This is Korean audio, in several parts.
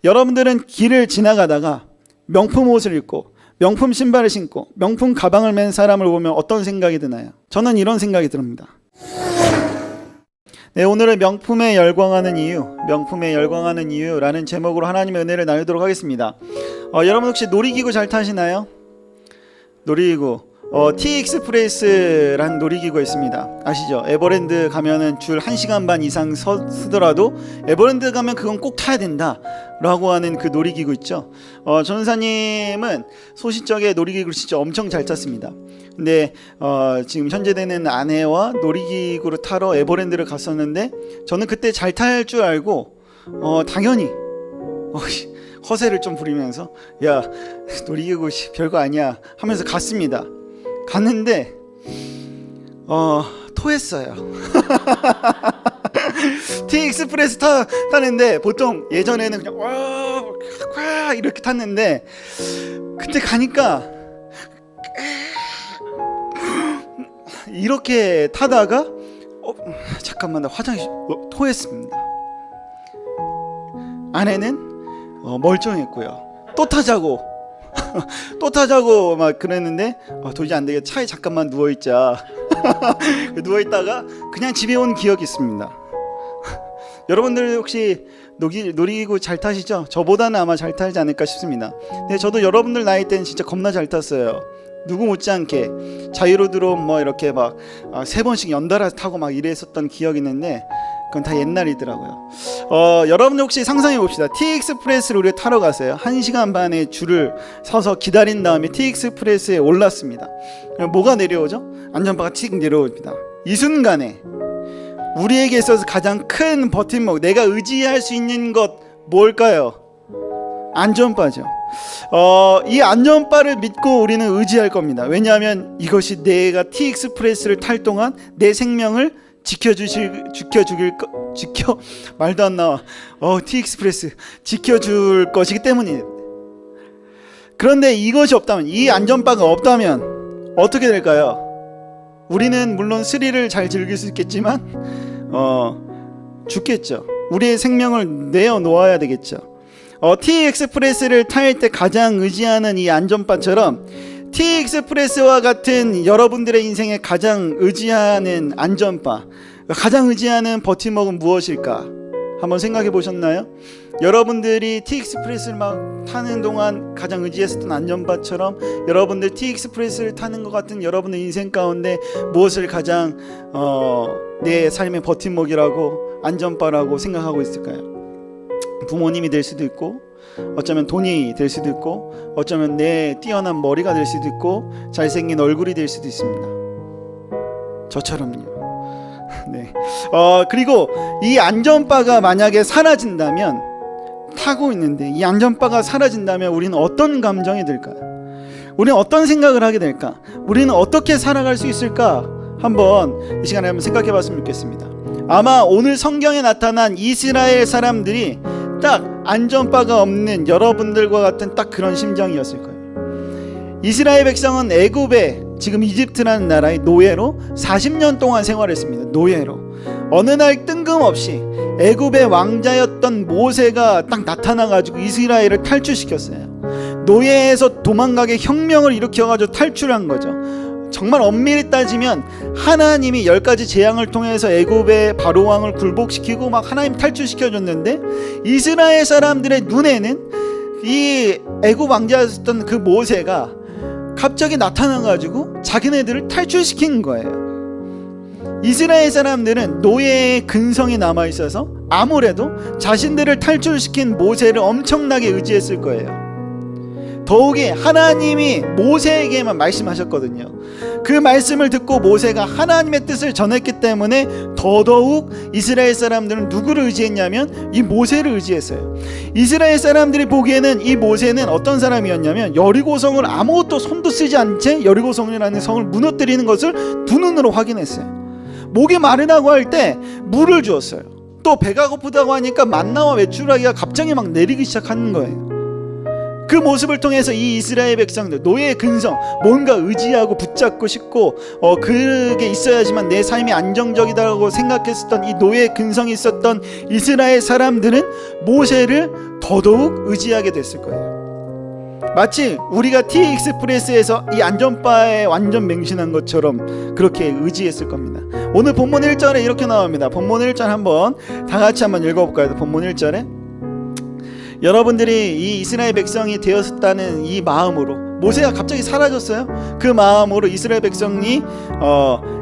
여러분들은 길을 지나가다가 명품 옷을 입고 명품 신발을 신고 명품 가방을 맨 사람을 보면 어떤 생각이 드나요? 저는 이런 생각이 듭니다. 네, 오늘은 명품에 열광하는 이유라는 제목으로 하나님의 은혜를 나누도록 하겠습니다. 여러분 혹시 놀이기구 잘 타시나요? 놀이기구 T-익스프레스라는 놀이기구가 있습니다. 아시죠? 에버랜드 가면은 줄 1시간 반 이상 서더라도 에버랜드 가면 그건 꼭 타야 된다 라고 하는 그 놀이기구 있죠. 전사님은 소시적에 놀이기구를 진짜 엄청 잘 탔습니다. 근데 지금 현재 되는 아내와 놀이기구를 타러 에버랜드를 갔었는데, 저는 그때 잘 탈 줄 알고 당연히 허세를 좀 부리면서 야, 놀이기구 별거 아니야 하면서 갔습니다. 갔는데 토했어요. T-익스프레스 타는데 보통 예전에는 그냥 와 이렇게 탔는데, 그때 가니까 이렇게 타다가 잠깐만 나 화장실 토했습니다. 아내는 멀쩡했고요. 또 타자고 막 그랬는데 도저히 안 되겠다. 차에 잠깐만 누워있자. 누워있다가 그냥 집에 온 기억이 있습니다. 여러분들 혹시 놀이기구 잘 타시죠? 저보다는 아마 잘 타지 않을까 싶습니다. 근데 저도 여러분들 나이 때는 진짜 겁나 잘 탔어요. 누구 못지않게 자유로드롬 뭐 이렇게 막 3번씩 연달아 타고 막 이랬었던 기억이 있는데, 그건 다 옛날이더라고요. 여러분 혹시 상상해 봅시다. T-익스프레스를 우리가 타러 갔어요. 1시간 반의 줄을 서서 기다린 다음에 T-익스프레스에 올랐습니다. 뭐가 내려오죠? 안전바가 틱 내려옵니다. 이 순간에 우리에게 있어서 가장 큰 버팀목, 내가 의지할 수 있는 것 뭘까요? 안전바죠. 이 안전바를 믿고 우리는 의지할 겁니다. 왜냐하면 이것이 내가 T-익스프레스를 탈 동안 내 생명을 말도 안 나와. T-익스프레스 지켜줄 것이기 때문이에요. 그런데 이것이 없다면, 이 안전바가 없다면 어떻게 될까요? 우리는 물론 스릴을 잘 즐길 수 있겠지만 죽겠죠. 우리의 생명을 내어 놓아야 되겠죠. T-익스프레스를 탈 때 가장 의지하는 이 안전바처럼 T-익스프레스와 같은 여러분들의 인생에 가장 의지하는 안전바, 가장 의지하는 버팀목은 무엇일까? 한번 생각해 보셨나요? 여러분들이 T-익스프레스를 막 타는 동안 가장 의지했었던 안전바처럼 여러분들 T-익스프레스를 타는 것 같은 여러분의 인생 가운데 무엇을 가장 내 삶의 버팀목이라고, 안전바라고 생각하고 있을까요? 부모님이 될 수도 있고, 어쩌면 돈이 될 수도 있고, 어쩌면 내 뛰어난 머리가 될 수도 있고, 잘생긴 얼굴이 될 수도 있습니다. 저처럼요. 네. 그리고 이 안전바가 만약에 사라진다면, 타고 있는데 이 안전바가 사라진다면 우리는 어떤 감정이 들까요? 우리는 어떤 생각을 하게 될까? 우리는 어떻게 살아갈 수 있을까? 한번 이 시간에 한번 생각해 봤으면 좋겠습니다. 아마 오늘 성경에 나타난 이스라엘 사람들이 딱 안전바가 없는 여러분들과 같은 딱 그런 심정이었을 거예요. 이스라엘 백성은 애굽에, 지금 이집트라는 나라의 노예로 40년 동안 생활했습니다. 노예로. 어느 날 뜬금없이 애굽의 왕자였던 모세가 딱 나타나가지고 이스라엘을 탈출시켰어요. 노예에서 도망가게 혁명을 일으켜가지고 탈출한 거죠. 정말 엄밀히 따지면 하나님이 10가지 재앙을 통해서 애굽의 바로왕을 굴복시키고 막 하나님 탈출시켜줬는데, 이스라엘 사람들의 눈에는 이 애굽 왕자였던 그 모세가 갑자기 나타나가지고 자기네들을 탈출시킨 거예요. 이스라엘 사람들은 노예의 근성이 남아있어서 아무래도 자신들을 탈출시킨 모세를 엄청나게 의지했을 거예요. 더욱이 하나님이 모세에게만 말씀하셨거든요. 그 말씀을 듣고 모세가 하나님의 뜻을 전했기 때문에 더더욱 이스라엘 사람들은 누구를 의지했냐면 이 모세를 의지했어요. 이스라엘 사람들이 보기에는 이 모세는 어떤 사람이었냐면, 여리고성을 아무것도 손도 쓰지 않은 채 여리고성이라는 성을 무너뜨리는 것을 두 눈으로 확인했어요. 목이 마르다고 할 때 물을 주었어요. 또 배가 고프다고 하니까 만나와 메추라기가 갑자기 막 내리기 시작하는 거예요. 그 모습을 통해서 이 이스라엘 백성들, 노예의 근성, 뭔가 의지하고 붙잡고 싶고 그게 있어야지만 내 삶이 안정적이다고 생각했었던 이 노예의 근성이 있었던 이스라엘 사람들은 모세를 더더욱 의지하게 됐을 거예요. 마치 우리가 TExpress에서 이 안전바에 완전 맹신한 것처럼 그렇게 의지했을 겁니다. 오늘 본문 1절에 이렇게 나옵니다. 본문 1절 한번 다 같이 한번 읽어볼까요? 본문 1절에 여러분들이 이 이스라엘 백성이 되었다는 이 마음으로, 모세가 갑자기 사라졌어요. 그 마음으로 이스라엘 백성이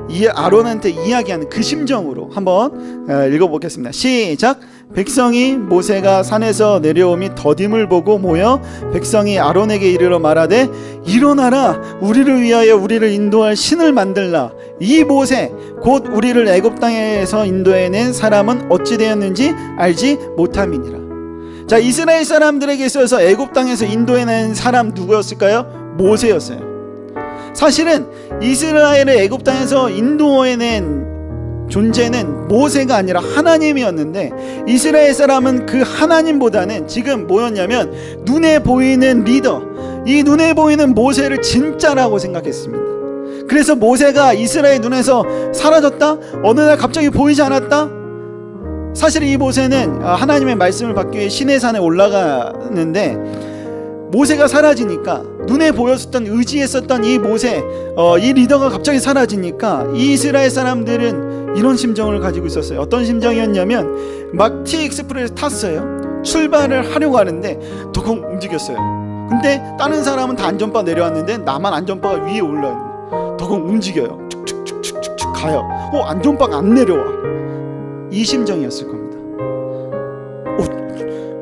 이 아론한테 이야기하는 그 심정으로 한번 읽어보겠습니다. 시작. 백성이 모세가 산에서 내려오미 더딤을 보고 모여 백성이 아론에게 이르러 말하되 일어나라, 우리를 위하여 우리를 인도할 신을 만들라. 이 모세 곧 우리를 애굽 땅에서 인도해낸 사람은 어찌 되었는지 알지 못함이니라. 자, 이스라엘 사람들에게 있어서 애굽 땅에서 인도해낸 사람 누구였을까요? 모세였어요. 사실은 이스라엘을 애굽 땅에서 인도해낸 존재는 모세가 아니라 하나님이었는데, 이스라엘 사람은 그 하나님보다는 지금 뭐였냐면 눈에 보이는 리더, 이 눈에 보이는 모세를 진짜라고 생각했습니다. 그래서 모세가 이스라엘 눈에서 사라졌다? 어느 날 갑자기 보이지 않았다? 사실 이 모세는 하나님의 말씀을 받기 위해 시내산에 올라가는데, 모세가 사라지니까, 눈에 보였었던 의지했었던 이 모세, 이 리더가 갑자기 사라지니까 이 이스라엘 사람들은 이런 심정을 가지고 있었어요. 어떤 심정이었냐면 막 TExpress 탔어요. 출발을 하려고 하는데 덜컹 움직였어요. 근데 다른 사람은 다 안전바 내려왔는데 나만 안전바가 위에 올라있는 거예요. 덜컹 움직여요. 축축축축축 가요. 안전바가 안 내려와. 이 심정이었을 겁니다.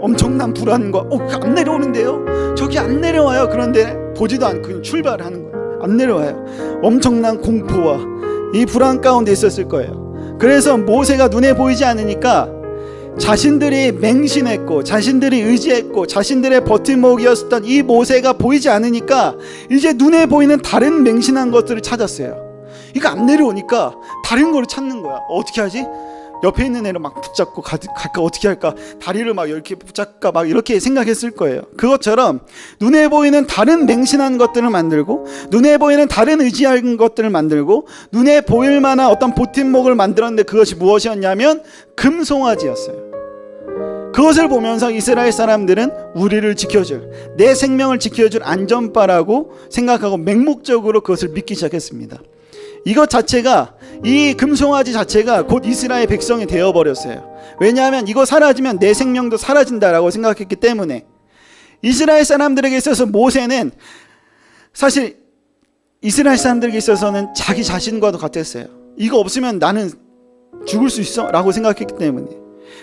엄청난 불안과 안 내려오는데요? 저기 안 내려와요. 그런데 보지도 않고 그냥 출발을 하는 거예요. 안 내려와요. 엄청난 공포와 이 불안 가운데 있었을 거예요. 그래서 모세가 눈에 보이지 않으니까 자신들이 맹신했고 자신들이 의지했고 자신들의 버팀목이었던 이 모세가 보이지 않으니까 이제 눈에 보이는 다른 맹신한 것들을 찾았어요. 이거 안 내려오니까 다른 거를 찾는 거야. 어떻게 하지? 옆에 있는 애를 막 붙잡고 갈까, 어떻게 할까, 다리를 막 이렇게 붙잡까, 막 이렇게 생각했을 거예요. 그것처럼 눈에 보이는 다른 맹신한 것들을 만들고, 눈에 보이는 다른 의지한 것들을 만들고, 눈에 보일 만한 어떤 보팀목을 만들었는데 그것이 무엇이었냐면 금송아지였어요. 그것을 보면서 이스라엘 사람들은 우리를 지켜줄, 내 생명을 지켜줄 안전바라고 생각하고 맹목적으로 그것을 믿기 시작했습니다. 이것 자체가, 이 금송아지 자체가 곧 이스라엘 백성이 되어버렸어요. 왜냐하면 이거 사라지면 내 생명도 사라진다라고 생각했기 때문에. 이스라엘 사람들에게 있어서 모세는 사실 이스라엘 사람들에게 있어서는 자기 자신과도 같았어요. 이거 없으면 나는 죽을 수 있어 라고 생각했기 때문에.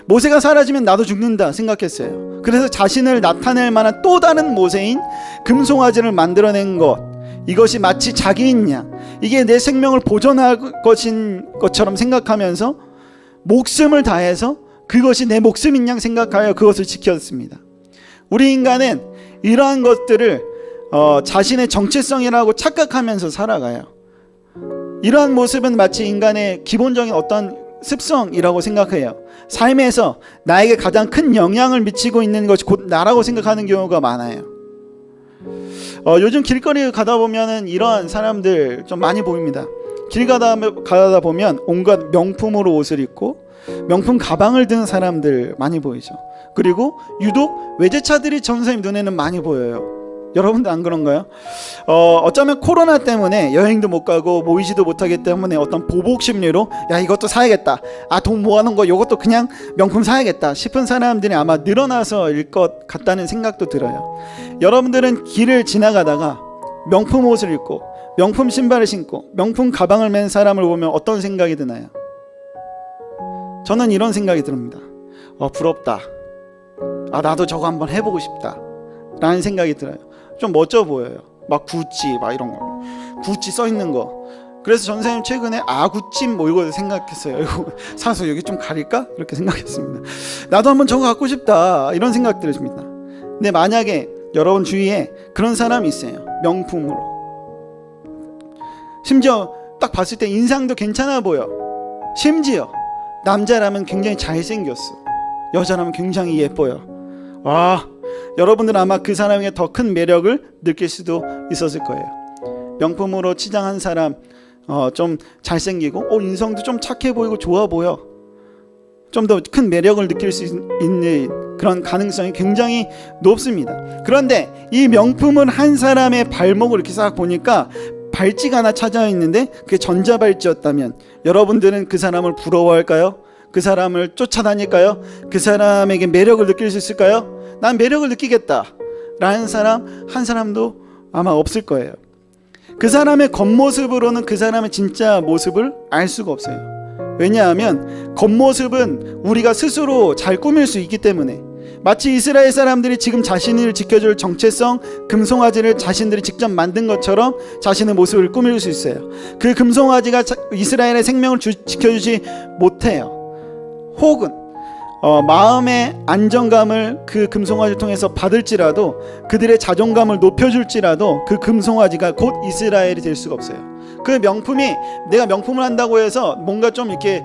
모세가 사라지면 나도 죽는다 생각했어요. 그래서 자신을 나타낼 만한 또 다른 모세인 금송아지를 만들어낸 것, 이것이 마치 자기인 양, 이게 내 생명을 보존할 것인 것처럼 생각하면서 목숨을 다해서 그것이 내 목숨인 양 생각하여 그것을 지켰습니다. 우리 인간은 이러한 것들을 자신의 정체성이라고 착각하면서 살아가요. 이러한 모습은 마치 인간의 기본적인 어떤 습성이라고 생각해요. 삶에서 나에게 가장 큰 영향을 미치고 있는 것이 곧 나라고 생각하는 경우가 많아요. 요즘 길거리 가다 보면은 이러한 사람들 좀 많이 보입니다. 길 가다 보면 온갖 명품으로 옷을 입고 명품 가방을 든 사람들 많이 보이죠. 그리고 유독 외제차들이 전선생님 눈에는 많이 보여요. 여러분도 안 그런가요? 어쩌면 코로나 때문에 여행도 못 가고 모이지도 못하기 때문에 어떤 보복 심리로 야 이것도 사야겠다, 돈 모아놓은 거 이것도 그냥 명품 사야겠다 싶은 사람들이 아마 늘어나서일 것 같다는 생각도 들어요. 여러분들은 길을 지나가다가 명품 옷을 입고 명품 신발을 신고 명품 가방을 맨 사람을 보면 어떤 생각이 드나요? 저는 이런 생각이 듭니다. 부럽다, 나도 저거 한번 해보고 싶다 라는 생각이 들어요. 좀 멋져 보여요. 막 구찌 막 이런 거, 구찌 써있는 거. 그래서 전생님 최근에 구찜 뭐 이거 생각했어요. 이거 사서 여기 좀 가릴까? 그렇게 생각했습니다. 나도 한번 저거 갖고 싶다 이런 생각 들었습니다. 근데 만약에 여러분 주위에 그런 사람이 있어요. 명품으로, 심지어 딱 봤을 때 인상도 괜찮아 보여. 심지어 남자라면 굉장히 잘생겼어, 여자라면 굉장히 예뻐요. 여러분들은 아마 그 사람에게 더 큰 매력을 느낄 수도 있었을 거예요. 명품으로 치장한 사람, 좀 잘생기고 인성도 좀 착해 보이고 좋아 보여. 좀 더 큰 매력을 느낄 수 있는 그런 가능성이 굉장히 높습니다. 그런데 이 명품을 한 사람의 발목을 이렇게 싹 보니까 발찌가 하나 찾아 있는데 그게 전자발찌였다면 여러분들은 그 사람을 부러워할까요? 그 사람을 쫓아다닐까요? 그 사람에게 매력을 느낄 수 있을까요? 난 매력을 느끼겠다 라는 사람 한 사람도 아마 없을 거예요. 그 사람의 겉모습으로는 그 사람의 진짜 모습을 알 수가 없어요. 왜냐하면 겉모습은 우리가 스스로 잘 꾸밀 수 있기 때문에, 마치 이스라엘 사람들이 지금 자신을 지켜줄 정체성 금송아지를 자신들이 직접 만든 것처럼 자신의 모습을 꾸밀 수 있어요. 그 금송아지가 이스라엘의 생명을 지켜주지 못해요. 혹은 마음의 안정감을 그 금송아지를 통해서 받을지라도, 그들의 자존감을 높여줄지라도 그 금송아지가 곧 이스라엘이 될 수가 없어요. 그 명품이, 내가 명품을 한다고 해서 뭔가 좀 이렇게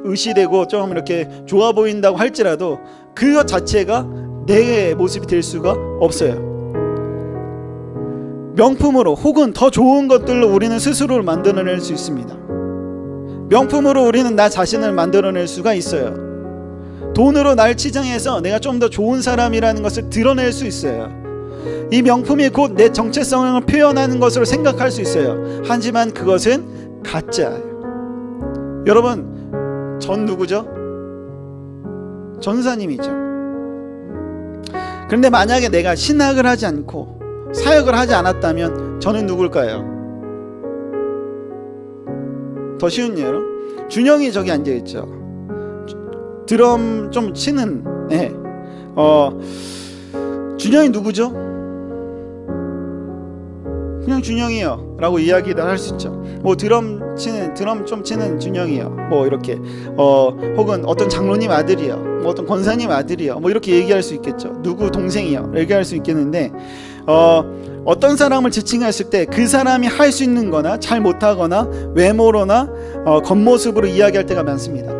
의시되고 좀 이렇게 좋아 보인다고 할지라도 그것 자체가 내 모습이 될 수가 없어요. 명품으로 혹은 더 좋은 것들로 우리는 스스로를 만들어낼 수 있습니다. 명품으로 우리는 나 자신을 만들어낼 수가 있어요. 돈으로 날 치장해서 내가 좀 더 좋은 사람이라는 것을 드러낼 수 있어요. 이 명품이 곧 내 정체성을 표현하는 것으로 생각할 수 있어요. 하지만 그것은 가짜예요. 여러분, 전 누구죠? 전사님이죠. 그런데 만약에 내가 신학을 하지 않고 사역을 하지 않았다면 저는 누굴까요? 더 쉬운 예로 준영이 저기 앉아있죠. 드럼 좀 치는 준영이 누구죠? 그냥 준영이요 라고 이야기를 할 수 있죠. 뭐 드럼 좀 치는 준영이요, 뭐 이렇게 혹은 어떤 장로님 아들이요, 뭐 어떤 권사님 아들이요, 뭐 이렇게 얘기할 수 있겠죠. 누구 동생이요 얘기할 수 있겠는데, 어떤 사람을 지칭했을 때 그 사람이 할 수 있는 거나 잘 못하거나 외모로나 겉모습으로 이야기할 때가 많습니다.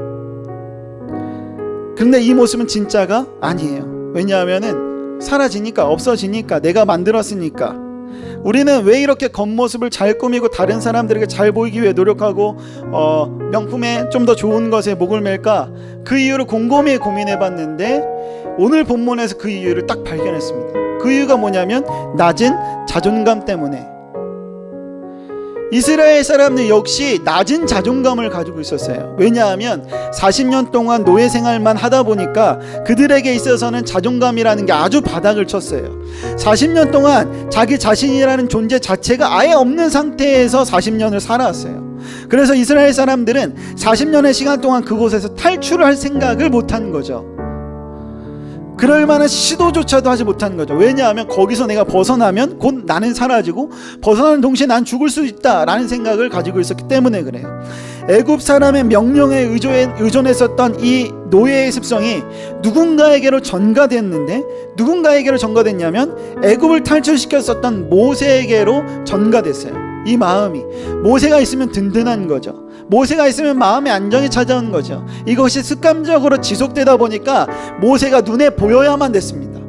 그런데 이 모습은 진짜가 아니에요. 왜냐하면은 사라지니까, 없어지니까, 내가 만들었으니까. 우리는 왜 이렇게 겉모습을 잘 꾸미고 다른 사람들에게 잘 보이기 위해 노력하고 명품에 좀 더 좋은 것에 목을 맬까? 그 이유를 곰곰이 고민해봤는데 오늘 본문에서 그 이유를 딱 발견했습니다. 그 이유가 뭐냐면 낮은 자존감 때문에. 이스라엘 사람들 역시 낮은 자존감을 가지고 있었어요. 왜냐하면 40년 동안 노예 생활만 하다 보니까 그들에게 있어서는 자존감이라는 게 아주 바닥을 쳤어요. 40년 동안 자기 자신이라는 존재 자체가 아예 없는 상태에서 40년을 살아왔어요. 그래서 이스라엘 사람들은 40년의 시간 동안 그곳에서 탈출을 할 생각을 못한 거죠. 그럴 만한 시도조차도 하지 못한 거죠. 왜냐하면 거기서 내가 벗어나면 곧 나는 사라지고 벗어나는 동시에 난 죽을 수 있다라는 생각을 가지고 있었기 때문에 그래요. 애굽 사람의 명령에 의존했었던 이 노예의 습성이 누군가에게로 전가됐는데, 누군가에게로 전가됐냐면 애굽을 탈출시켰었던 모세에게로 전가됐어요. 이 마음이 모세가 있으면 든든한 거죠. 모세가 있으면 마음의 안정이 찾아오는 거죠. 이것이 습관적으로 지속되다 보니까 모세가 눈에 보여야만 됐습니다.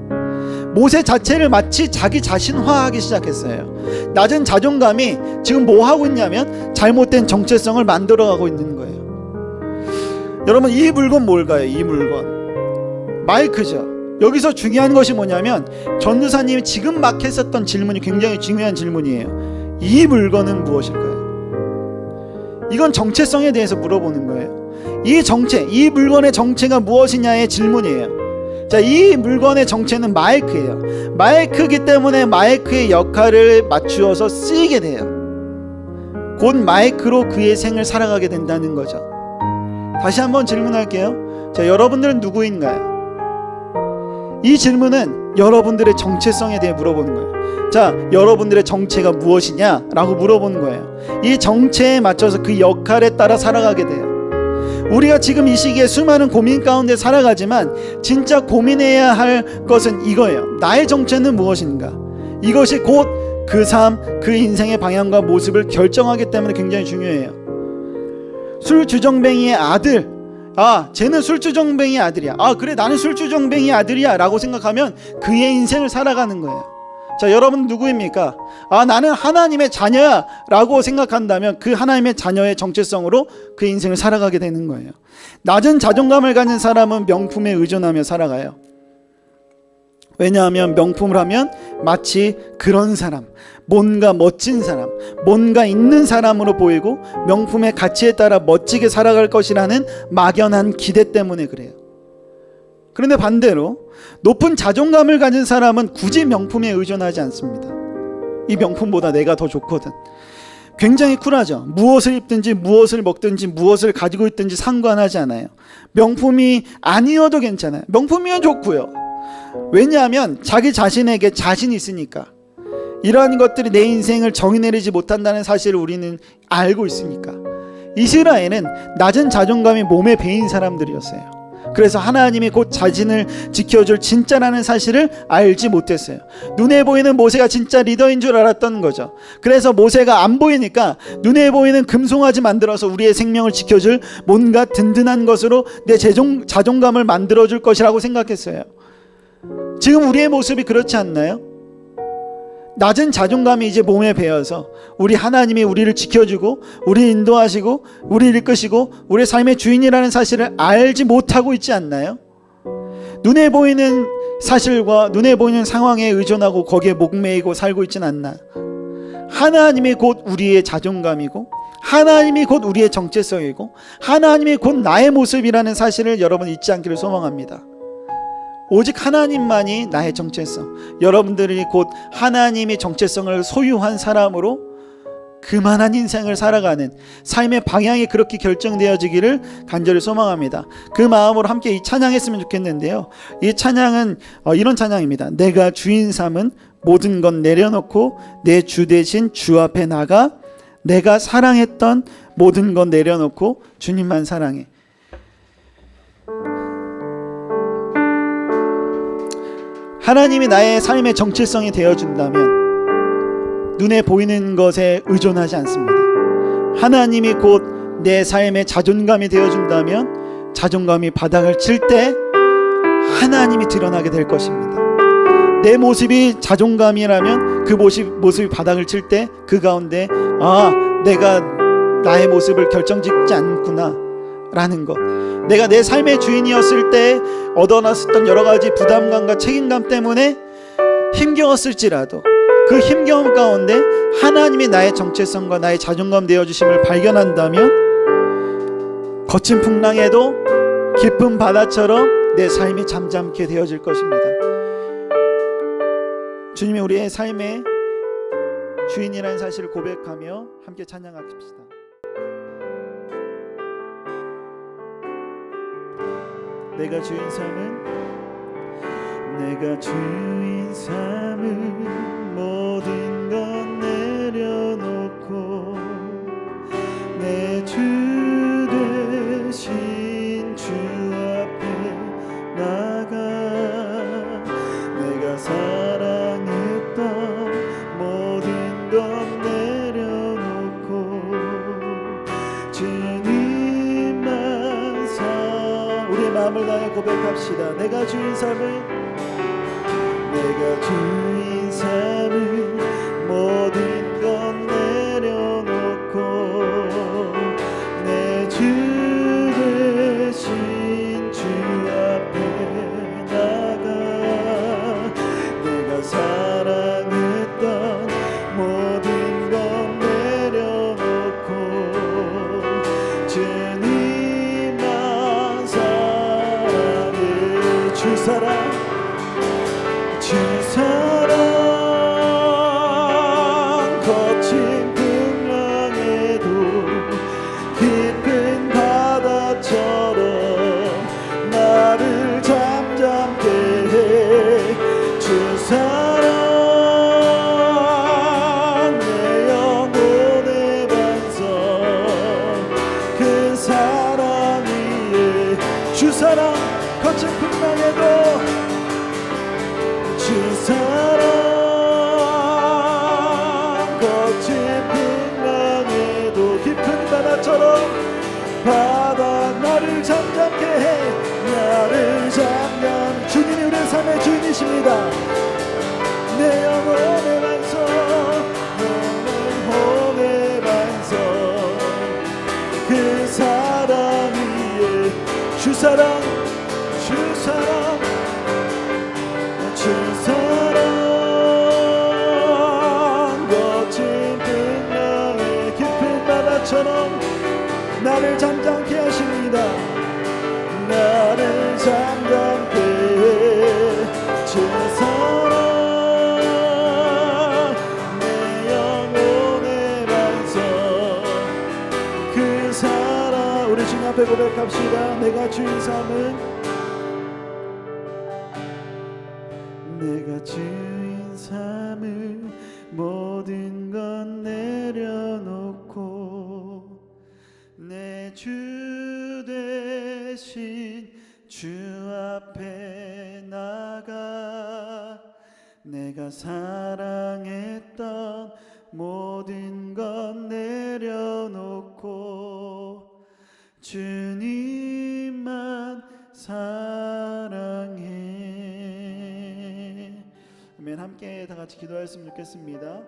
모세 자체를 마치 자기 자신화하기 시작했어요. 낮은 자존감이 지금 뭐 하고 있냐면 잘못된 정체성을 만들어가고 있는 거예요. 여러분, 이 물건 뭘까요? 이 물건 마이크죠. 여기서 중요한 것이 뭐냐면 전도사님이 지금 막 했었던 질문이 굉장히 중요한 질문이에요. 이 물건은 무엇일까요? 이건 정체성에 대해서 물어보는 거예요. 이 정체, 이 물건의 정체가 무엇이냐의 질문이에요. 자, 이 물건의 정체는 마이크예요. 마이크이기 때문에 마이크의 역할을 맞추어서 쓰이게 돼요. 곧 마이크로 그의 생을 살아가게 된다는 거죠. 다시 한번 질문할게요. 자, 여러분들은 누구인가요? 이 질문은 여러분들의 정체성에 대해 물어보는 거예요. 자, 여러분들의 정체가 무엇이냐? 라고 물어보는 거예요. 이 정체에 맞춰서 그 역할에 따라 살아가게 돼요. 우리가 지금 이 시기에 수많은 고민 가운데 살아가지만 진짜 고민해야 할 것은 이거예요. 나의 정체는 무엇인가? 이것이 곧 그 삶, 그 인생의 방향과 모습을 결정하기 때문에 굉장히 중요해요. 술주정뱅이의 아들, 아, 쟤는 술주정뱅이 아들이야. 아, 그래, 나는 술주정뱅이 아들이야 라고 생각하면 그의 인생을 살아가는 거예요. 자, 여러분 누구입니까? 아, 나는 하나님의 자녀야 라고 생각한다면 그 하나님의 자녀의 정체성으로 그 인생을 살아가게 되는 거예요. 낮은 자존감을 가진 사람은 명품에 의존하며 살아가요. 왜냐하면 명품을 하면 마치 그런 사람, 뭔가 멋진 사람, 뭔가 있는 사람으로 보이고 명품의 가치에 따라 멋지게 살아갈 것이라는 막연한 기대 때문에 그래요. 그런데 반대로 높은 자존감을 가진 사람은 굳이 명품에 의존하지 않습니다. 이 명품보다 내가 더 좋거든. 굉장히 쿨하죠. 무엇을 입든지 무엇을 먹든지 무엇을 가지고 있든지 상관하지 않아요. 명품이 아니어도 괜찮아요. 명품이면 좋고요. 왜냐하면 자기 자신에게 자신이 있으니까. 이러한 것들이 내 인생을 정의 내리지 못한다는 사실을 우리는 알고 있으니까. 이스라엘은 낮은 자존감이 몸에 배인 사람들이었어요. 그래서 하나님이 곧 자신을 지켜줄 진짜라는 사실을 알지 못했어요. 눈에 보이는 모세가 진짜 리더인 줄 알았던 거죠. 그래서 모세가 안 보이니까 눈에 보이는 금송아지 만들어서 우리의 생명을 지켜줄 뭔가 든든한 것으로 내 자존감을 만들어줄 것이라고 생각했어요. 지금 우리의 모습이 그렇지 않나요? 낮은 자존감이 이제 몸에 배어서 우리 하나님이 우리를 지켜주고 우리를 인도하시고 우리를 이끄시고 우리의 삶의 주인이라는 사실을 알지 못하고 있지 않나요? 눈에 보이는 사실과 눈에 보이는 상황에 의존하고 거기에 목매이고 살고 있진 않나. 하나님이 곧 우리의 자존감이고 하나님이 곧 우리의 정체성이고 하나님이 곧 나의 모습이라는 사실을 여러분 잊지 않기를 소망합니다. 오직 하나님만이 나의 정체성, 여러분들이 곧 하나님이 정체성을 소유한 사람으로 그만한 인생을 살아가는 삶의 방향이 그렇게 결정되어지기를 간절히 소망합니다. 그 마음으로 함께 이 찬양했으면 좋겠는데요. 이 찬양은 이런 찬양입니다. 내가 주인 삼은 모든 건 내려놓고 내 주 대신 주 앞에 나가 내가 사랑했던 모든 건 내려놓고 주님만 사랑해. 하나님이 나의 삶의 정체성이 되어준다면 눈에 보이는 것에 의존하지 않습니다. 하나님이 곧 내 삶의 자존감이 되어준다면 자존감이 바닥을 칠 때 하나님이 드러나게 될 것입니다. 내 모습이 자존감이라면 그 모습이 바닥을 칠 때 그 가운데 아, 내가 나의 모습을 결정짓지 않구나 라는 것, 내가 내 삶의 주인이었을 때 얻어놨었던 여러 가지 부담감과 책임감 때문에 힘겨웠을지라도 그 힘겨움 가운데 하나님이 나의 정체성과 나의 자존감 되어주심을 발견한다면 거친 풍랑에도 깊은 바다처럼 내 삶이 잠잠케 되어질 것입니다. 주님이 우리의 삶의 주인이라는 사실을 고백하며 함께 찬양하십시다. 내가 주인 삼은 모든 건 내려놓고 내 주 대신 주 앞에 나가 내가 사랑했던 모든 건 내려놓고 주님만 우리의 마음을 다해 고백합시다. 내가 주인 삼은 모든 건 내려놓고 내 주 대신 주 앞에 나가 내가 사랑했던 모든 건 내려놓고 주님만 사랑해. 주 사랑 거친 풍랑에도 깊은 바다처럼 나를 잠잠케 해. 주 사랑 내 영혼의 반석 그 사랑 위에 주 사랑 거친 풍랑에도 주 사랑 거친 풍랑에도 깊은 바다처럼 바다 나를 나를 잠잠케 해. 나를 잠잠. 주님이 우리의 삶의 주인이십니다. 내 영혼의 반석, 영혼의 반석, 그 사랑 위에 주사랑, 주사랑, 주사랑. 거친 풍랑의 깊은 바다처럼 나를 잠잠케 하십니다. 나를 잠잠케 해. 주사랑, 내 영혼의 반석, 그 사랑. 우리 주님 앞에 고백합시다. 내가 주인 삼은, 내가 주인 삼은 모든 건 내려놓고 내 주 대신 주 앞에 나가. 내가 사랑했던 모든 건 내려놓고 주님만 사랑해. 아멘. 함께 다 같이 기도하였으면 좋겠습니다.